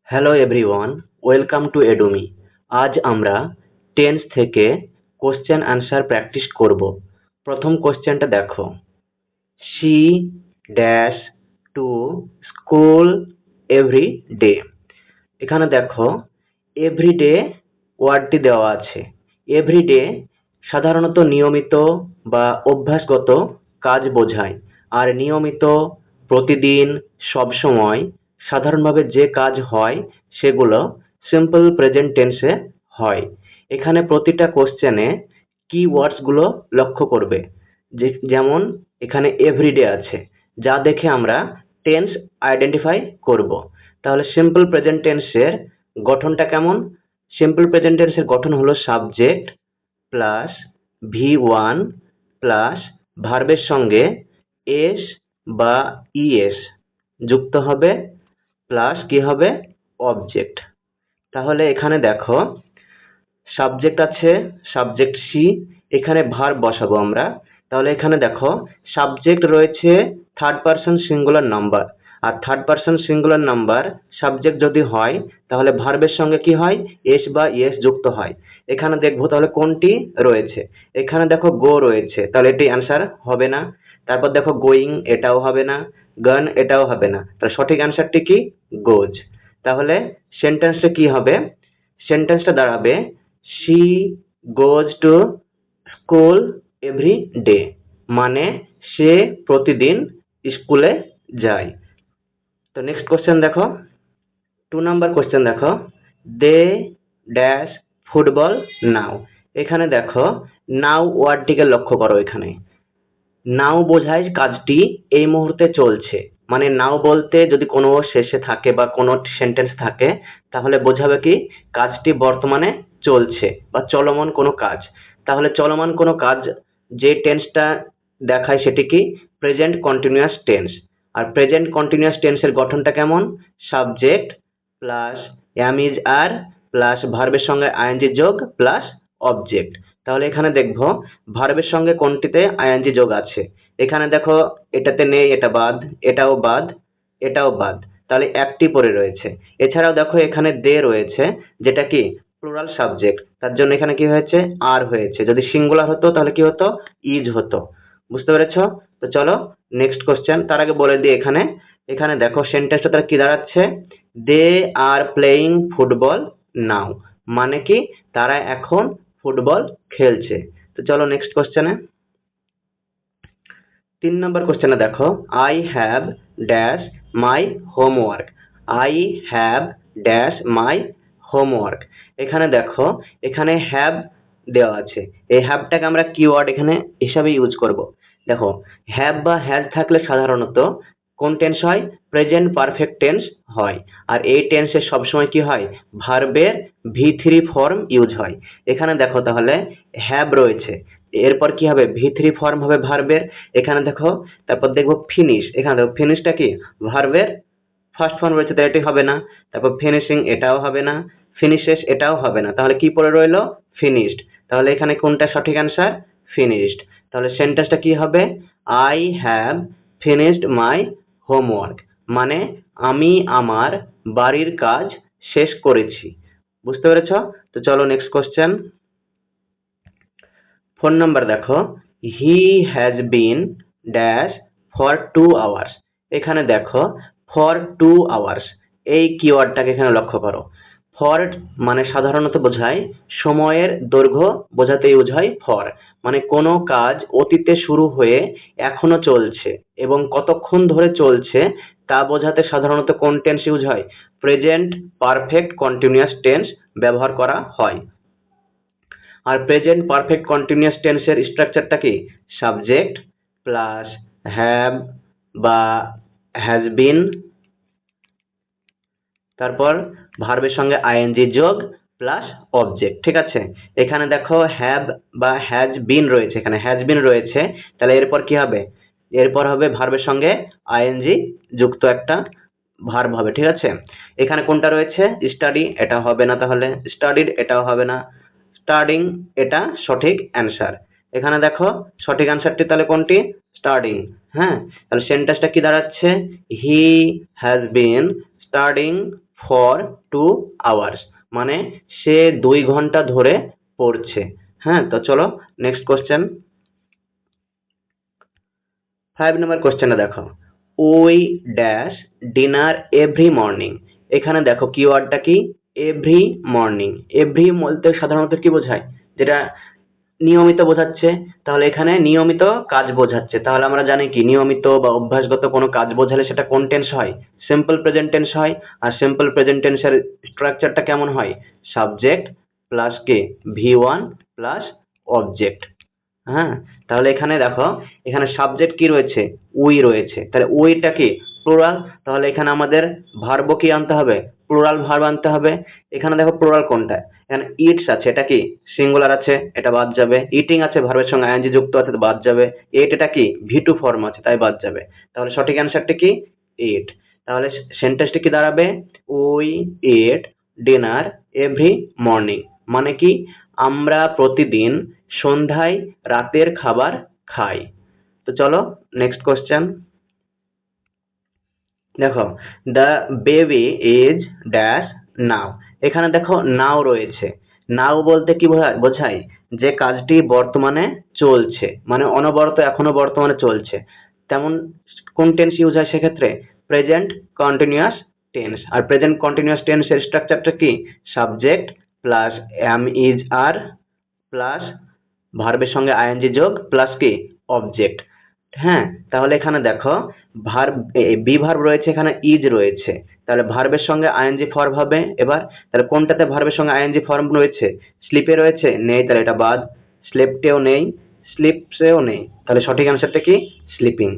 Hello everyone, welcome to Edumi. আজ আমরা tense থেকে কোশ্চেন আনসার প্র্যাকটিস করব। প্রথম কোশ্চেনটা দেখো, she dash to school every day. এখানে দেখো এভরিডে ওয়ার্ডটি দেওয়া আছে। এভরিডে সাধারণত নিয়মিত বা অভ্যাসগত কাজ বোঝায়, আর নিয়মিত, প্রতিদিন, সবসময়, সাধারণভাবে যে কাজ হয় সেগুলো সিম্পল প্রেজেন্ট টেন্সে হয়। এখানে প্রতিটা কোশ্চেনে কি ওয়ার্ডসগুলো লক্ষ্য করবে, যেমন এখানে এভরিডে আছে, যা দেখে আমরা টেন্স আইডেন্টিফাই করব। তাহলে সিম্পল প্রেজেন্ট টেন্সের গঠনটা কেমন? সিম্পল প্রেজেন্ট টেন্সের গঠন হলো সাবজেক্ট প্লাস V1 প্লাস ভার্বের সঙ্গে এস বা ইএস যুক্ত হবে, প্লাস কি হবে? অবজেক্ট। তাহলে এখানে দেখো সাবজেক্ট আছে, সাবজেক্ট সি, এখানে ভার্ব বসাবো আমরা। তাহলে এখানে দেখো সাবজেক্ট রয়েছে থার্ড পারসন সিঙ্গুলার নাম্বার, আর third person singular number subject যদি হয় তাহলে ভার্বের সঙ্গে কি হয়? এস বা ইএস যুক্ত হয়। এখানে দেখবো তাহলে কোনটি রয়েছে। এখানে দেখো গো রয়েছে, তাহলে এটি অ্যান্সার হবে না। তারপর দেখো গোয়িং, এটাও হবে না। গান, এটাও হবে না। তাহলে সঠিক অ্যান্সারটি কি? গোজ। তাহলে সেন্টেন্সটা কি হবে? সেন্টেন্সটা দাঁড়াবে she goes to school every day, মানে সে প্রতিদিন স্কুলে যায়। তো নেক্সট কোশ্চেন দেখো, 2 নম্বর কোশ্চেন দেখো, দে ড্যাশ ফুটবল নাও। এখানে দেখো নাও ওয়ার্ডটিকে লক্ষ্য করো। এখানে নাও বোঝায় কাজটি এই মুহূর্তে চলছে, মানে নাও বলতে যদি কোনো শেষে থাকে বা কোনো সেন্টেন্স থাকে তাহলে বোঝাবে কি কাজটি বর্তমানে চলছে বা চলমান কোনো কাজ। তাহলে চলমান কোনো কাজ যে টেন্সটা দেখায় সেটি কি? Present continuous tense. আর প্রেজেন্ট কন্টিনিউয়াস টেন্সের গঠনটা কেমন? Subject plus am is are plus ভার্বের সঙ্গে আইএনজি যোগ প্লাস অবজেক্ট। তাহলে এখানে দেখবো ভার্বের সঙ্গে কোনটিতে আইএনজি যোগ আছে। এখানে দেখো এটাতে নেই, এটা বাদ, এটাও বাদ, এটাও বাদ, তাহলে একটি পড়ে রয়েছে। এছাড়াও দেখো এখানে দে রয়েছে, যেটা কি প্লুরাল সাবজেক্ট, তার জন্য এখানে কি হয়েছে? আর হয়েছে। যদি সিঙ্গুলার হতো তাহলে কি হতো? ইজ হতো। বুঝতে পেরেছো? তো চলো নেক্সট কোশ্চেন। তার আগে বলে দিই, এখানে এখানে দেখো সেন্টেন্সটা তার কি দাঁড়াচ্ছে? দে আর প্লেয়িং ফুটবল নাও, মানে কি তারা এখন ফুটবল খেলছে। তো চলো নেক্সট কোশ্চেনে। 3 নম্বর কোশ্চেনে দেখো, I have dash my homework. I have dash my homework. এখানে দেখো এখানে হ্যাভ দেওয়া আছে। এই হ্যাভটাকে আমরা কিওয়ার্ড এখানে হিসাবে ইউজ করব। দেখো হ্যাভ বা হ্যাজ থাকলে সাধারণত কোন টেন্স হয়? প্রেজেন্ট পারফেক্ট টেন্স হয়। আর এই টেন্সে সবসময় কি হয়? ভার্বের V3 ফর্ম ইউজ হয়। এখানে দেখো তাহলে হ্যাভ রয়েছে, এরপর কি হবে? V3 ফর্ম হবে ভার্বের। এখানে দেখো তারপর দেখবো ফিনিশ। এখানে দেখো ফিনিশটা কি ভার্বের ফার্স্ট ফর্ম রয়েছে, তাই এটি হবে না। তারপর ফিনিশিং, এটাও হবে না। ফিনিশেস, এটাও হবে না। তাহলে কি পড়ে রইলো? ফিনিশড। তাহলে এখানে কোনটা সঠিক অ্যান্সার? ফিনিশড। তাহলে সেন্টেন্সটা কি হবে? I have finished my homework, মানে আমি আমার বাড়ির কাজ শেষ করেছি। বুঝতে পেরেছ? তো চলো নেক্সট কোশ্চেন। 4 নম্বর দেখো, he has been dash for 2 hours. এখানে দেখো ফর 2 আওয়ার্স, এই কিওয়ার্ডটাকে এখানে লক্ষ্য করো। ফর মানে সাধারণত বোঝায় সময়ের দৈর্ঘ্য বোঝাতে ইউজ হয় ফর, মানে কোনো কাজ অতীতে শুরু হয়ে এখনো চলছে এবং কতক্ষণ ধরে চলছে তা বোঝাতে সাধারণত কোন টেন্স ইউজ হয়? প্রেজেন্ট পারফেক্ট কন্টিনিউয়াস টেন্স ব্যবহার করা হয়। আর প্রেজেন্ট পারফেক্ট কন্টিনিউয়াস টেন্সের স্ট্রাকচারটা কি? সাবজেক্ট প্লাস হ্যাভ বা হ্যাজ বিন, তারপর ভার্বের সঙ্গে আইএনজি যোগ প্লাস অবজেক্ট। ঠিক আছে? এখানে দেখো হ্যাভ বা হ্যাজ বিন রয়েছে, এখানে হ্যাজ বিন রয়েছে, তাহলে এরপর কি হবে? এরপর হবে ভার্বের সঙ্গে আইএনজি যুক্ত একটা ভার্ব হবে। ঠিক আছে? এখানে কোনটা রয়েছে? স্টাডি, এটা হবে না। তাহলে স্টাডিড, এটাও হবে না। স্টাডিং, এটা সঠিক অ্যান্সার। এখানে দেখো সঠিক অ্যান্সারটি তাহলে কোনটি? স্টাডিং। হ্যাঁ, তাহলে সেন্টেন্সটা কি দাঁড়াচ্ছে? He has been studying for 2 hours, মানে সে 2 ঘন্টা ধরে পড়ছে। হ্যাঁ, তো চলো নেক্সট কোশ্চেন। 5 নম্বর কোশ্চেনটা দেখো, we dash dinner every morning. এখানে দেখো কিওয়ার্ডটা কি, এভরি মর্নিং। এভরি বলতে সাধারণত কি বোঝায়, যেটা নিয়মিত বোঝাচ্ছে, তাহলে এখানে নিয়মিত কাজ বোঝাচ্ছে। তাহলে আমরা জানি কি নিয়মিত বা অভ্যাসগত কোনো কাজ বোঝালে সেটা কোন টেন্স হয়, সিম্পল প্রেজেন্ট টেন্স হয়। আর সিম্পল প্রেজেন্ট টেন্সের স্ট্রাকচারটা কেমন হয়, সাবজেক্ট প্লাস কে ভি1 প্লাস অবজেক্ট। হ্যাঁ, তাহলে এখানে দেখো, এখানে সাবজেক্ট কি রয়েছে, উই রয়েছে, তাহলে উইটা কি প্লুরাল, তাহলে এখানে আমাদের ভার্ব কি আনতে হবে, প্লুরাল ভার্ব আনতে হবে। এখানে দেখো প্লুরাল কোনটা, এখানে ইটস আছে, এটা কি সিঙ্গুলার আছে, এটা বাদ যাবে। ইটিং আছে, ভার্বের সঙ্গে আইএনজি যুক্ত আছে, তো বাদ যাবে। এট এটা কি ভি2 ফর্ম আছে, তাই বাদ যাবে। তাহলে সঠিক অ্যান্সারটা কি এট। তাহলে সেন্টেন্সটি কি দাঁড়াবে, we at dinner every morning, মানে কি আমরা প্রতিদিন সন্ধ্যায় রাতের খাবার খাই। তো চলো নেক্সট কোশ্চেন দেখো, দ্য বেবি ইজ ড্যাশ নাও। এখানে দেখো নাও রয়েছে। নাও বলতে কি বোঝায়, যে কাজটি বর্তমানে চলছে, মানে অনবরত এখনো বর্তমানে চলছে। তেমন কোন টেন্স ইউজ হয় সেক্ষেত্রে, প্রেজেন্ট কন্টিনিউয়াস টেন্স। আর প্রেজেন্ট কন্টিনিউয়াস টেন্সের স্ট্রাকচারটা কি, subject plus am is are plus ভার্বের সঙ্গে আইএনজি যোগ প্লাস কি অবজেক্ট। হ্যাঁ, তাহলে এখানে দেখো ভার্ব, বি ভার্ব রয়েছে, এখানে ইজ রয়েছে, তাহলে ভার্বের সঙ্গে আইএনজি ফর্ম হবে। এবার তাহলে কোনটাতে ভার্বের সঙ্গে আইএনজি ফর্ম রয়েছে, স্লিপে রয়েছে, নেই, তাহলে এটা বাদ। স্লেপটেও নেই, স্লিপসেও নেই, তাহলে সঠিক অ্যান্সারটা কি স্লিপিং।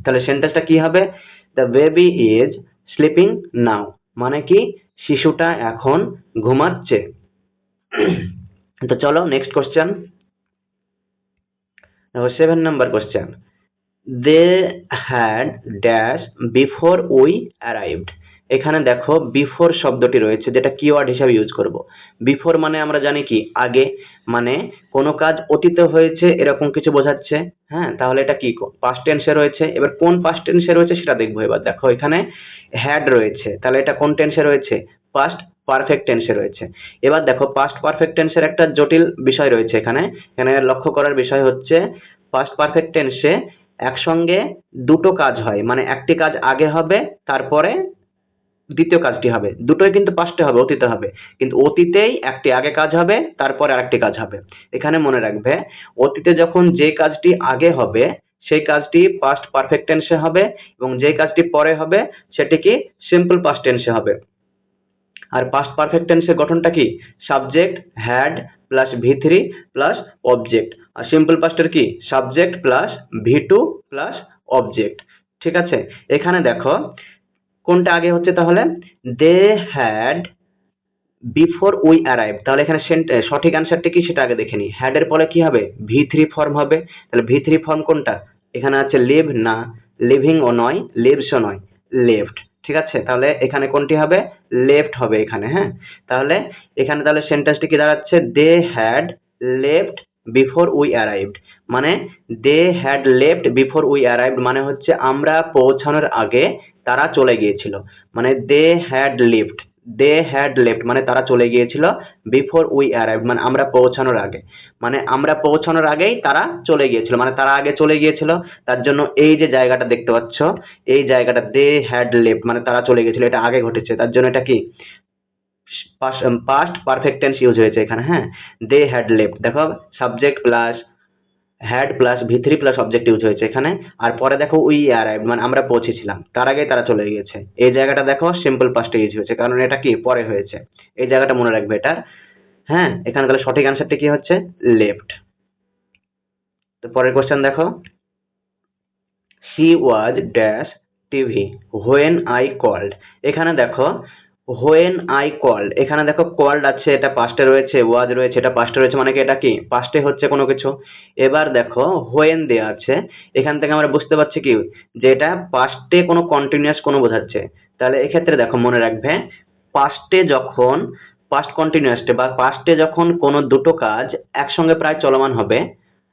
তাহলে সেন্টেন্সটা কি হবে, the baby is sleeping now, মানে কি শিশুটা এখন ঘুমাচ্ছে। তো চলো নেক্সট কোশ্চেন, 7 নম্বর question, they had dash before we arrived. এখানে দেখো বিফোর শব্দটি রয়েছে, যেটা কিওয়ার্ড হিসাবে ইউজ করব। বিফোর মানে আমরা জানি কি আগে, মানে কোনো কাজ অতীতে হয়েছে এরকম কিছু বোঝাচ্ছে। হ্যাঁ, তাহলে এটা কি পাস্ট টেন্সে রয়েছে। এবার কোন পাস্ট টেন্সে রয়েছে সেটা দেখবো। এবার দেখো এখানে হ্যাড রয়েছে, তাহলে এটা কোন টেন্সে রয়েছে, পাস্ট পারফেক্ট টেন্সে রয়েছে। এবার দেখো পাস্ট পারফেক্ট টেন্সের একটা জটিল বিষয় রয়েছে এখানে। এখানে লক্ষ্য করার বিষয় হচ্ছে, পাস্ট পারফেক্ট টেন্সে একসঙ্গে দুটো কাজ হয়, মানে একটি কাজ আগে হবে, তারপরে দ্বিতীয় কাজটি হবে। দুটোই কিন্তু পাস্টে হবে, অতীতে হবে, কিন্তু অতীতেই একটি আগে কাজ হবে, তারপরে আরেকটি কাজ হবে। এখানে মনে রাখবে, অতীতে যখন যে কাজটি আগে হবে সেই কাজটি পাস্ট পারফেক্ট টেন্সে হবে, এবং যে কাজটি পরে হবে সেটি কি সিম্পল পাস্ট টেন্সে হবে। আর পাস্ট পারফেক্ট টেন্সের গঠনটা কি, সাবজেক্ট হ্যাড প্লাস ভি3 প্লাস অবজেক্ট। আর সিম্পল পাস্টের কি subject plus V two plus object. ঠিক আছে, এখানে দেখো কোনটা আগে হচ্ছে, তাহলে they had before we arrive. তাহলে এখানে সঠিক অ্যান্সারটা কি সেটা আগে দেখে নি। হ্যাড এর পরে কি হবে, ভি3 ফর্ম হবে। তাহলে ভি3 ফর্ম কোনটা, এখানে আছে লিভ না, লিভিং ও নয়, লিভসও নয়, লেফট। ঠিক আছে, তাহলে এখানে কোনটি হবে, লেফট হবে এখানে। হ্যাঁ, তাহলে এখানে তাহলে সেন্টেন্সটি কি দাঁড়াচ্ছে, they had left before we arrived, মানে they had left before we arrived মানে হচ্ছে আমরা পৌঁছানোর আগে তারা চলে গিয়েছিল। মানে they had lift, they had left মানে তারা চলে গিয়েছিল, বিফোর উই অ্যারাইভড মানে আমরা পৌঁছানোর আগে, মানে আমরা পৌঁছানোর আগেই তারা চলে গিয়েছিল, মানে তারা আগে চলে গিয়েছিল। তার জন্য এই যে জায়গাটা দেখতে পাচ্ছ, এই জায়গাটা দে হ্যাড লেফট মানে তারা চলে গিয়েছিল, এটা আগে ঘটেছে, তার জন্য এটা কি পাস্ট পারফেক্ট টেন্স ইউজ হয়েছে এখানে। হ্যাঁ, দে হ্যাড লেফট, দেখো সাবজেক্ট প্লাস হ্যাড প্লাস ভি3 প্লাস অবজেক্ট ইউজ হয়েছে এখানে। আর পরে দেখো উই অ্যারাইভড মানে আমরা পৌঁছেছিলাম, তার আগেই তারা চলে গিয়েছে। এই জায়গাটা দেখো সিম্পল পাস্টে ইউজ হয়েছে, কারণ এটা কি পরে হয়েছে। এই জায়গাটা মনে রাখবে এটার। হ্যাঁ, এখানে তাহলে সঠিক অ্যান্সারটা কি হচ্ছে লেফট। তো পরের কোশ্চেন দেখো, she was dash TV when I called. এখানে দেখো হোয়েন আই কল্ড, এখানে দেখো কল্ড আছে, এটা পাস্টে রয়েছে, ওয়াজ রয়েছে, এটা পাস্টে রয়েছে, মানে কি এটা কি পাস্টে হচ্ছে কোনো কিছু। এবার দেখো হোয়েন দেয়া আছে, এখান থেকে আমরা বুঝতে পারছি কি যে এটা পাস্টে কোনো কন্টিনিউয়াস কোনো বোঝাচ্ছে। তাহলে এক্ষেত্রে দেখো মনে রাখবে, পাস্টে যখন পাস্ট কন্টিনিউয়াসে বা পাস্টে যখন কোনো দুটো কাজ একসঙ্গে প্রায় চলমান হবে,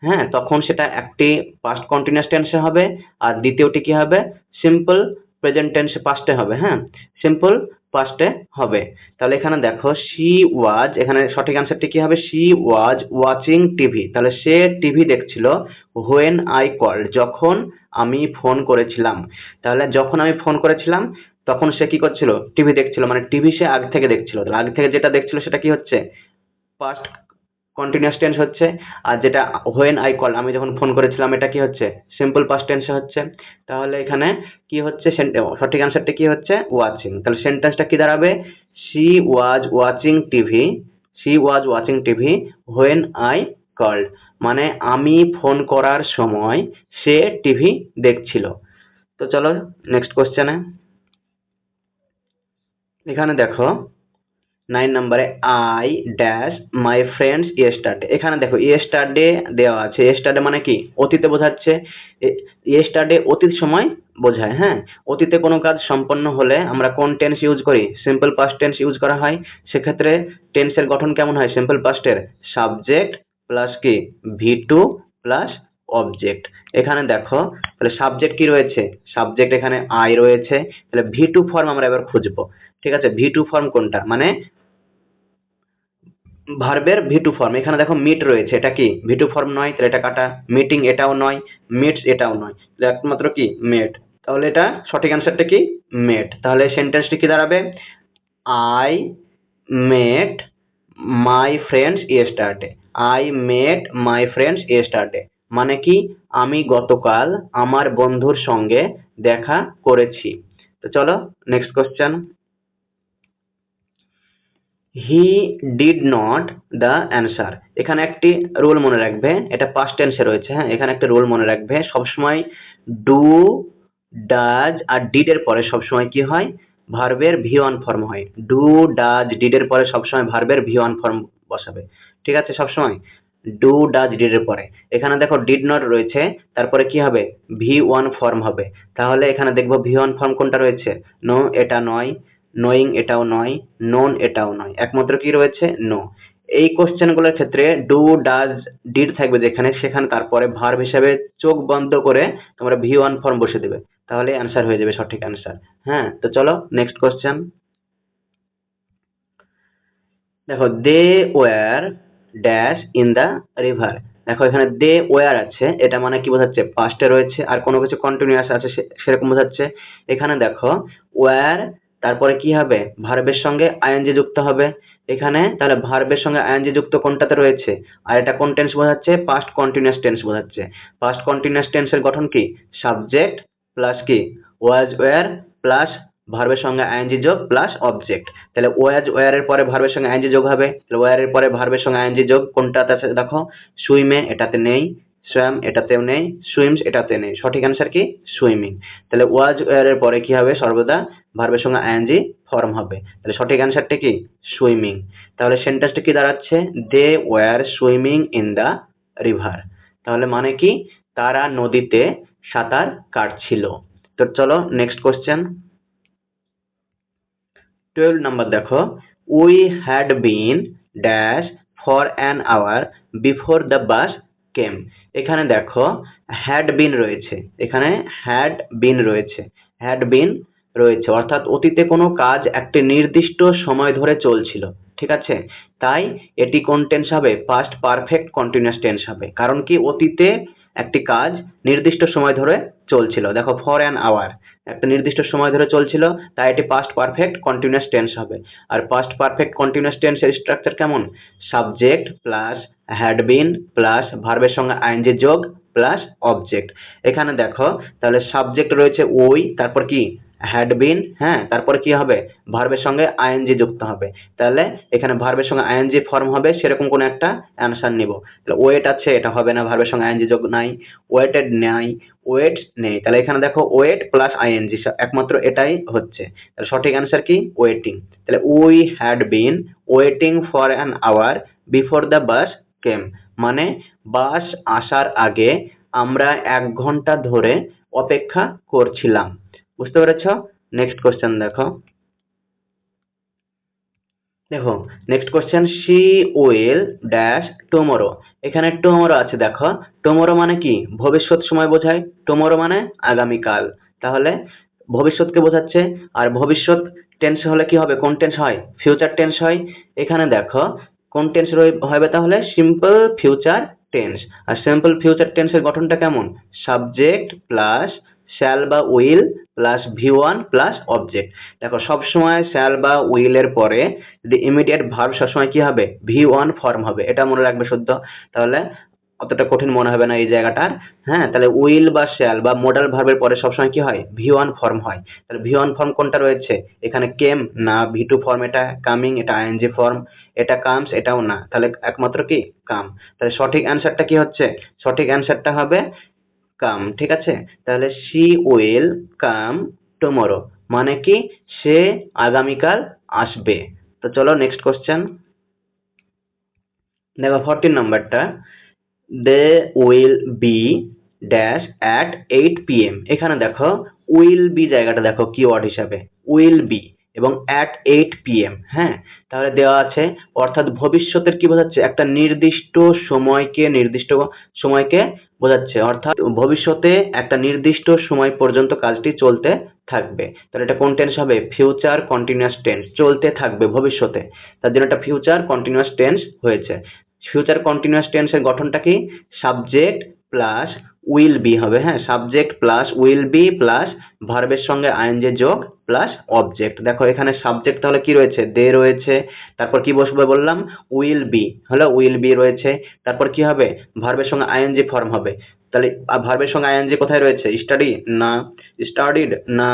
হ্যাঁ, তখন সেটা একটি পাস্ট কন্টিনিউয়াস টেন্সে হবে, আর দ্বিতীয়টি কি হবে সিম্পল প্রেজেন্ট টেন্সে পাস্টে হবে। হ্যাঁ, সিম্পল পাস্টে হবে। তাহলে এখানে দেখো শি ওয়াজ, এখানে সঠিক অ্যান্সারটি কি হবে? She was watching TV. তাহলে সে টিভি দেখছিল। হোয়েন আই কল্ড, যখন আমি ফোন করেছিলাম। তাহলে যখন আমি ফোন করেছিলাম তখন সে কি করছিল? টিভি দেখছিল, মানে টিভি সে আগে থেকে দেখছিল। তাহলে আগে থেকে যেটা দেখছিল সেটা কি হচ্ছে? পাস্ট কন্টিনিউয়াস টেন্স হচ্ছে। আর যেটা হোয়েন আই কল, আমি যখন ফোন করেছিলাম, এটা কি হচ্ছে? সিম্পল পাস্ট টেন্সে হচ্ছে। তাহলে এখানে কি হচ্ছে? সঠিক অ্যান্সারটা কি হচ্ছে? ওয়াচিং। তাহলে সেন্টেন্সটা কি দাঁড়াবে? She was watching TV, she was watching TV when I called, মানে আমি ফোন করার সময় সে টিভি দেখছিল। তো চলো নেক্সট কোশ্চেনে। এখানে দেখো 9 নম্বরে I dash my friends yesterday. এখানে দেখো ইয়েস্টারডে দেওয়া আছে। ইয়েস্টারডে মানে কি? অতীতে বোঝাচ্ছে। ইয়েস্টারডে অতীত সময় বোঝায়। হ্যাঁ, অতীতে কোনো কাজ সম্পন্ন হলে আমরা কোন টেন্স ইউজ করি? সিম্পল পাস্ট টেন্স ইউজ করা হয়। সেক্ষেত্রে টেন্সের গঠন কেমন হয় সিম্পল পাস্টের? সাবজেক্ট প্লাস কি ভি টু প্লাস অবজেক্ট। এখানে দেখো তাহলে সাবজেক্ট কি রয়েছে? সাবজেক্ট এখানে আই রয়েছে। তাহলে ভি টু ফর্ম আমরা এবার খুঁজবো। ঠিক আছে, ভি টু ফর্ম কোনটা? মানে ভার্বের ভি টু ফর্ম। এখানে দেখো মিট রয়েছে, এটা কি ভি টু ফর্ম নয়? তাহলে এটা কাটা। মিটিং এটাও নয়, মিটস এটাও নয়, তাহলে একমাত্র কি মেট। তাহলে এটা সঠিক অ্যান্সারটা কি? মেট। তাহলে সেন্টেন্সটি কি দাঁড়াবে? I met my friends yesterday. I met my friends yesterday মানে কি? আমি গতকাল আমার বন্ধুর সঙ্গে দেখা করেছি। তো চলো next question. He did not the answer. এখানে একটি রুল মনে রাখবে, এটা পাস্ট টেন্সে রয়েছে। হ্যাঁ, এখানে একটা রুল মনে রাখবে, সবসময় ডু ডাজ আর ডিড এর পরে সবসময় কি হয়? ভার্বের ভি ওয়ান ফর্ম হয়। ডু ডাজ ডিড এর পরে সবসময় ভার্বের ভি ওয়ান ফর্ম বসাবে। ঠিক আছে, সবসময় ডু ডাজ ডিড এর পরে। এখানে দেখো ডিড নট রয়েছে, তারপরে কি হবে? ভি ওয়ান ফর্ম হবে। তাহলে এখানে দেখবো ভি ওয়ান ফর্ম কোনটা রয়েছে? নো এটা নয়, নোয়িং এটাও নয়, নোন এটাও নয়, একমাত্র কি রয়েছে? নো। এই কোশ্চেন গুলোর ক্ষেত্রে ডু ডাজ ডিড থাকবে যেখানে, সেখানে তারপরে ভার্ব হিসেবে চোখ বন্ধ করে তোমরা ভি ওয়ান ফর্ম বসে দেবে, তাহলে অ্যান্সার হয়ে যাবে সঠিক অ্যান্সার। হ্যাঁ, তো চলো নেক্সট কোশ্চেন। দেখো they were dash in the river. দেখো এখানে দে ওয়ার আছে, এটা মানে কি বোঝাচ্ছে? পাস্টে রয়েছে, আর কোনো কিছু কন্টিনিউয়াস আছে সেরকম বোঝাচ্ছে। এখানে দেখো ওয়ার, তারপরে কি হবে? ভার্বের সঙ্গে আইএনজি যুক্ত হবে এখানে। তাহলে ভার্বের সঙ্গে আইএনজি যুক্ত কোনটাতে রয়েছে? আর এটা কোন টেন্স বোঝাচ্ছে? পাস্ট কন্টিনিউয়াস টেন্স বোঝাচ্ছে। পাস্ট কন্টিনিউয়াস টেন্সের গঠন কি? সাবজেক্ট প্লাস কি ওয়াজ ওয়ার প্লাস ভার্বের সঙ্গে আইএনজি যোগ প্লাস অবজেক্ট। তাহলে ওয়াজ ওয়ার এর পরে ভার্বের সঙ্গে আইএনজি যোগ হবে। তাহলে ওয়ার এর পরে ভার্বের সঙ্গে আইএনজি যোগ কোনটাতে আছে? দেখো সুইমে এটাতে নেই, সোয়াম এটাতেও নেই, সুইমস এটাতে নেই, সঠিক অ্যান্সার কি? সুইমিং। তাহলে ওয়াজ ওয়ার এর পরে কি হবে? সর্বদা ভার্বের সঙ্গে আইএনজি ফর্ম হবে। তাহলে সঠিক অ্যান্সারটা কি? সুইমিং। তাহলে সেন্টেন্সটা কি দাঁড়াচ্ছে? They were swimming in the river. তাহলে মানে কি? তারা নদীতে সাঁতার কাটছিল। তো চলো নেক্সট কোশ্চেন। 12 নাম্বার দেখো, we had been dash for an hour before the bus came. এখানে দেখো হ্যাড বিন রয়েছে, এখানে হ্যাড বিন রয়েছে, হ্যাড বিন রয়েছে অর্থাৎ অতীতে কোনো কাজ একটি নির্দিষ্ট সময় ধরে চলছিল। ঠিক আছে, তাই এটি কোন টেন্স হবে? পাস্ট পারফেক্ট কন্টিনিউয়াস টেন্স হবে। কারণ কি? অতীতে একটি কাজ নির্দিষ্ট সময় ধরে চলছিল। দেখো ফর অ্যান আওয়ার একটা নির্দিষ্ট সময় ধরে চলছিল, তাই এটি পাস্ট পারফেক্ট কন্টিনিউয়াস টেন্স হবে। আর পাস্ট পারফেক্ট কন্টিনিউয়াস টেন্সের স্ট্রাকচার কেমন? Subject plus had been plus ভার্বের সঙ্গে আইএনজি যোগ প্লাস অবজেক্ট। এখানে দেখো তাহলে সাবজেক্ট রয়েছে ওই, তারপর কি হ্যাড বিন, হ্যাঁ, তারপরে কি হবে? ভার্বের সঙ্গে আইএনজি যুক্ত হবে। তাহলে এখানে ভার্বের সঙ্গে আইএনজি ফর্ম হবে, সেরকম কোনো একটা অ্যান্সার নিব। তাহলে ওয়েট আছে, এটা হবে না, ভার্বের সঙ্গে আইএনজি যোগ নাই। ওয়েটেড নাই, ওয়েট নেই, তাহলে এখানে দেখো ওয়েট প্লাস আইএনজি একমাত্র এটাই হচ্ছে। তাহলে সঠিক অ্যান্সার কি? ওয়েটিং। তাহলে we had been waiting for an hour before the bus came, মানে বাস আসার আগে আমরা 1 ঘন্টা ধরে অপেক্ষা করছিলাম। বুঝতে পেরেছ? নেক্সট কোশ্চেন দেখো। দেখো next question, she will dash tomorrow. এখানে টুমরো আছে, দেখো টুমরো মানে কি? ভবিষ্যৎ সময় বোঝায়। টুমরো মানে আগামীকাল, তাহলে ভবিষ্যৎকে বোঝাচ্ছে। আর ভবিষ্যৎ টেন্স হলে কি হবে, কোন টেন্স হয়, ফিউচার টেন্স হয়। এখানে দেখো কোন টেন্স হবে তাহলে, সিম্পল ফিউচার টেন্স। আর সিম্পল ফিউচার টেন্সের গঠনটা কেমন, সাবজেক্ট প্লাস শ্যাল বা will plus V1 plus object. দেখো সবসময় শ্যাল বা উইল এর পরে যদি ইমিডিয়েট ভার্ব সবসময় কি হবে, V1 ফর্ম হবে, এটা মনে রাখবে শুদ্ধ। তাহলে অতটা কঠিন মনে হবে না এই জায়গাটার। হ্যাঁ, তাহলে উইল বা শ্যাল বা মোডাল ভার্বের পরে সবসময় কি হয়, V1 ফর্ম হয়। তাহলে V1 ফর্ম কোনটা রয়েছে এখানে, কেম না, V2 ফর্ম, এটা কামিং, এটা ING ফর্ম, এটা কামস, এটাও না, তাহলে একমাত্র কি কাম। তাহলে সঠিক অ্যান্সারটা কি হচ্ছে, সঠিক অ্যান্সারটা হবে কাম। ঠিক আছে, তাহলে শি উইল কাম টুমরো, মানে কি সে আগামীকাল আসবে। তো চলো নেক্সট কোশ্চেন দেখো, 14 নম্বরটা, they will be dash at 8 PM। এখানে দেখো উইল বি জায়গাটা দেখো কিওয়ার্ড হিসাবে, উইল বি এবং অ্যাট 8 PM। হ্যাঁ, তাহলে দেওয়া আছে, অর্থাৎ ভবিষ্যতের কি বোঝাচ্ছে, একটা নির্দিষ্ট সময়কে বোঝাচ্ছে, অর্থাৎ ভবিষ্যতে একটা নির্দিষ্ট সময় পর্যন্ত কাজটি চলতে থাকবে। তাহলে এটা কোন টেন্স হবে, ফিউচার কন্টিনিউয়াস টেন্স, চলতে থাকবে ভবিষ্যতে, তার জন্য এটা ফিউচার কন্টিনিউয়াস টেন্স হয়েছে। ফিউচার কন্টিনিউয়াস টেন্সের গঠনটা কি, সাবজেক্ট প্লাস উইল বি হবে। হ্যাঁ, subject plus will be plus ভার্বের সঙ্গে ING যোগ প্লাস অবজেক্ট। দেখো এখানে সাবজেক্ট তাহলে কি রয়েছে, দে রয়েছে, তারপর কি বসবে বললাম, উইল বি হলো, উইল বি রয়েছে, তারপর কি হবে, ভার্বের সঙ্গে ING ফর্ম হবে। তাহলে ভার্বের সঙ্গে ING কোথায় রয়েছে, স্টাডি না, স্টাডিড না,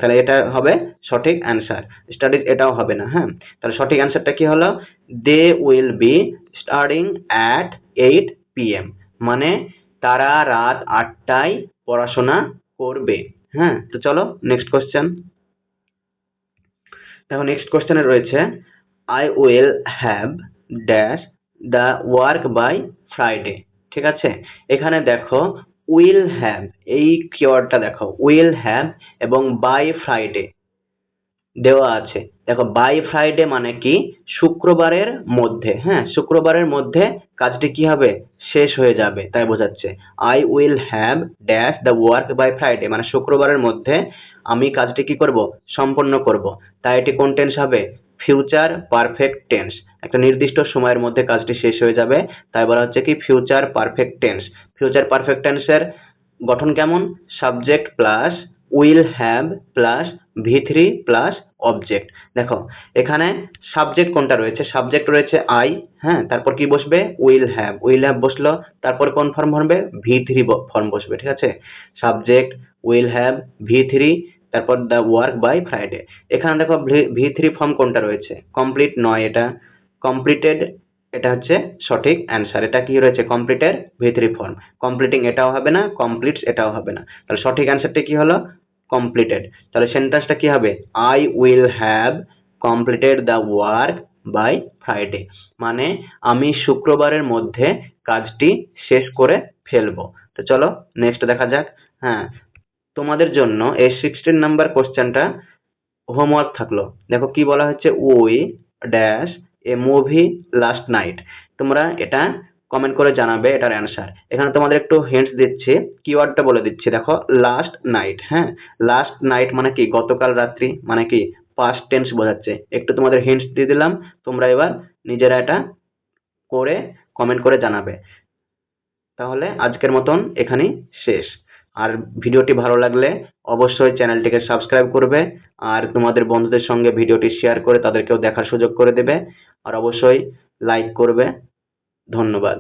তাহলে এটা হবে সঠিক অ্যান্সার। স্টাডিজ এটাও হবে না। হ্যাঁ, তাহলে সঠিক অ্যান্সারটা কি হলো, they will be studying at 8 PM, মানে তারা রাত 8টায় পড়াশোনা করবে। হ্যাঁ, তো চলো নেক্সট কোশ্চেন দেখো, নেক্সট কোশ্চেনে রয়েছে, I will have dash the work by Friday. ঠিক আছে, এখানে দেখো উইল হ্যাভ, এই কিওয়ার্ডটা দেখো, উইল হ্যাভ এবং বাই ফ্রাইডে দেওয়া আছে। দেখো বাই ফ্রাইডে মানে কি, শুক্রবারের মধ্যে। হ্যাঁ, শুক্রবারের মধ্যে কাজটি কি হবে, শেষ হয়ে যাবে, তাই বোঝাচ্ছে। I will have dash the work by Friday, মানে শুক্রবারের মধ্যে আমি কাজটি কি করব, সম্পন্ন করব। তাই এটি কোন টেন্স হবে, ফিউচার পারফেক্ট টেন্স, একটা নির্দিষ্ট সময়ের মধ্যে কাজটি শেষ হয়ে যাবে, তাই বলা হচ্ছে কি future perfect tense. Future perfect টেন্সের গঠন কেমন, subject plus will have plus V3 plus object. দেখো এখানে সাবজেক্ট কোনটা রয়েছে, সাবজেক্ট রয়েছে আই। হ্যাঁ, তারপর কি বসবে, উইল হ্যাভ, উইল হ্যাভ বসলো, তারপর কোন ফর্ম বসবে, V3 ফর্ম বসবে। ঠিক আছে, সাবজেক্ট উইল হ্যাভ V3, তারপর দ্য ওয়ার্ক বাই ফ্রাইডে। এখানে দেখো V3 ফর্ম কোনটা রয়েছে, কমপ্লিট নয়, এটা কমপ্লিটেড, এটা হচ্ছে সঠিক অ্যান্সার। এটা কি রয়েছে, কমপ্লিটের V3 ফর্ম, কমপ্লিটিং এটাও হবে না, কমপ্লিটস এটাও হবে না। তাহলে সঠিক অ্যান্সারটা কি হলো, কমপ্লিটেড। তাহলে সেন্টেন্সটা কি হবে, I will have completed the work by Friday, মানে আমি শুক্রবারের মধ্যে কাজটি শেষ করে ফেলবো। তো চলো নেক্সট দেখা যাক। হ্যাঁ, তোমাদের জন্য এই 16 নাম্বার কোশ্চেনটা হোমওয়ার্ক থাকলো। দেখো কি বলা হচ্ছে, we dash a movie last night. তোমরা এটা কমেন্ট করে জানাবে এটার অ্যান্সার। এখানে তোমাদের একটু হিন্টস দিচ্ছি, কিওয়ার্ডটা বলে দিচ্ছি। দেখো লাস্ট নাইট, হ্যাঁ, লাস্ট নাইট মানে কি, গতকাল রাত্রি, মানে কি পাস্ট টেন্স বোঝাচ্ছে। একটু তোমাদের হিন্টস দিয়ে দিলাম, তোমরা এবার নিজেরা এটা করে কমেন্ট করে জানাবে। তাহলে আজকের মতন এখানেই শেষ। আর ভিডিওটি ভালো লাগলে অবশ্যই চ্যানেলটিকে সাবস্ক্রাইব করবে, আর তোমাদের বন্ধুদের সঙ্গে ভিডিওটি শেয়ার করে তাদেরকেও দেখার সুযোগ করে দেবে, আর অবশ্যই লাইক করবে। ধন্যবাদ।